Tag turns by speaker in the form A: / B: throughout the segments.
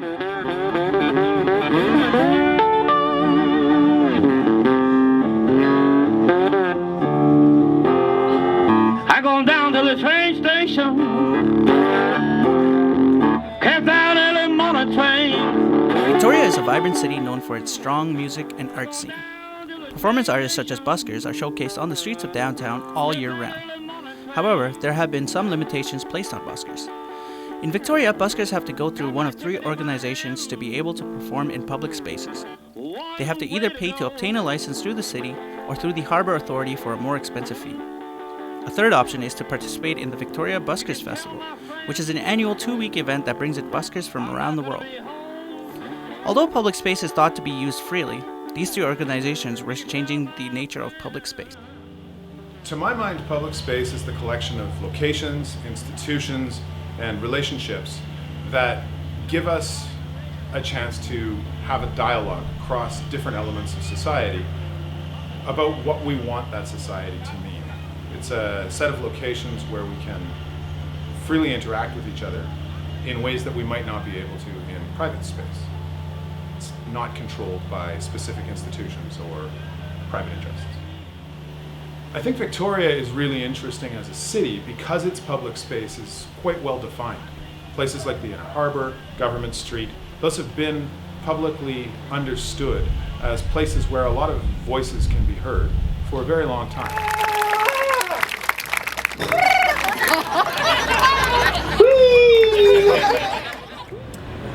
A: I gone down to the train station, kept out early morning train.
B: Victoria is a vibrant city known for its strong music and art scene. Performance artists such as buskers are showcased on the streets of downtown all year round. However, there have been some limitations placed on buskers. In Victoria, buskers have to go through one of 3 organizations to be able to perform in public spaces. They have to either pay to obtain a license through the city or through the Harbour Authority for a more expensive fee. A third option is to participate in the Victoria Buskers Festival, which is an annual 2-week event that brings in buskers from around the world. Although public space is thought to be used freely, these 3 organizations risk changing the nature of public space.
C: To my mind, public space is the collection of locations, institutions, and relationships that give us a chance to have a dialogue across different elements of society about what we want that society to mean. It's a set of locations where we can freely interact with each other in ways that we might not be able to in private space. It's not controlled by specific institutions or private interests. I think Victoria is really interesting as a city because its public space is quite well defined. Places like the Inner Harbour, Government Street, those have been publicly understood as places where a lot of voices can be heard for a very long time.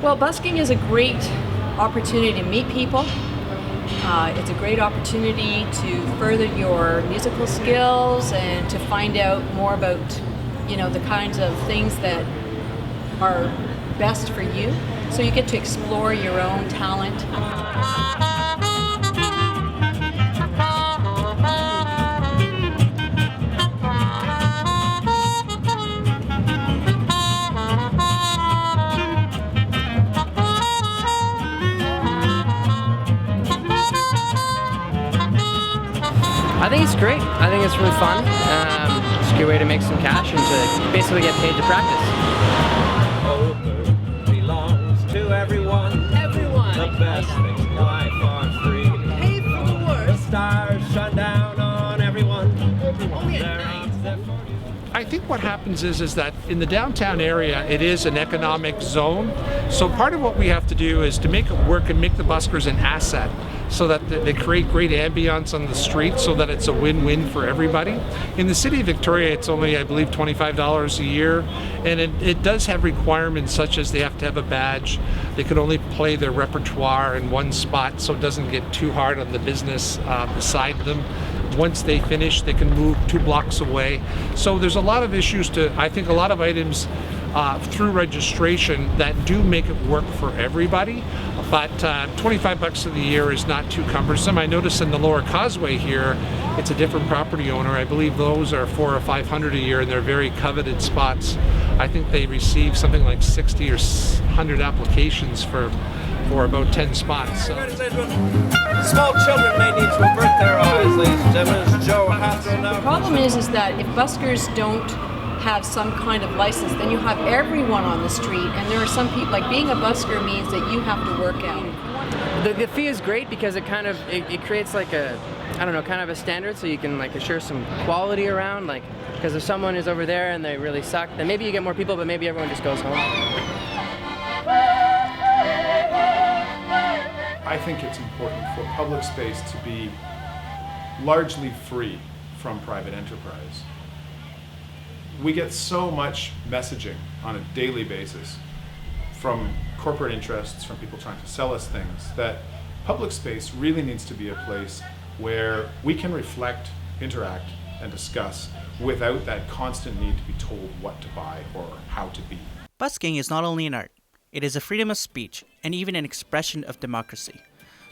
D: Well, busking is a great opportunity to meet people. It's a great opportunity to further your musical skills and to find out more about, the kinds of things that are best for you. So you get to explore your own talent.
E: I think it's great. I think it's really fun. It's a good way to make some cash and to basically get paid to practice.
F: Belongs to everyone.
D: Everyone.
F: The best things in life are free.
D: Pay for the worst.
F: The stars shine down on everyone.
D: Only at night.
G: I think what happens is that in the downtown area, it is an economic zone. So part of what we have to do is to make it work and make the buskers an asset so that they create great ambience on the street so that it's a win-win for everybody. In the city of Victoria, it's only, I believe, $25 a year. And it does have requirements such as they have to have a badge. They can only play their repertoire in one spot so it doesn't get too hard on the business beside them. Once they finish, they can move 2 blocks away. So there's a lot of issues I think a lot of items through registration that do make it work for everybody. But $25 of the year is not too cumbersome. I notice in the Lower Causeway here, it's a different property owner. I believe those are $400 or $500 a year, and they're very coveted spots. I think they receive something like 60 or 100 applications for about 10 spots. So.
F: Small children may need to avert their eyes, ladies and gentlemen. As Joe has thrown
D: The
F: out.
D: problem is that if buskers don't have some kind of license, then you have everyone on the street, and there are some people, like being a busker means that you have to work out.
E: The fee is great because it kind of it creates like a, I don't know, kind of a standard so you can like assure some quality around, like, because if someone is over there and they really suck, then maybe you get more people, but maybe everyone just goes home.
C: I think it's important for public space to be largely free from private enterprise. We get so much messaging on a daily basis from corporate interests, from people trying to sell us things, that public space really needs to be a place where we can reflect, interact, and discuss without that constant need to be told what to buy or how to be.
B: Busking is not only an art, it is a freedom of speech and even an expression of democracy.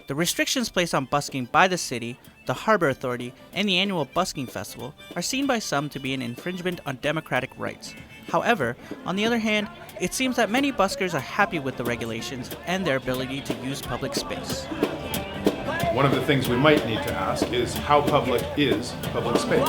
B: The restrictions placed on busking by the city, the Harbour Authority, and the annual Busking Festival are seen by some to be an infringement on democratic rights. However, on the other hand, it seems that many buskers are happy with the regulations and their ability to use public space.
C: One of the things we might need to ask is how public is public space?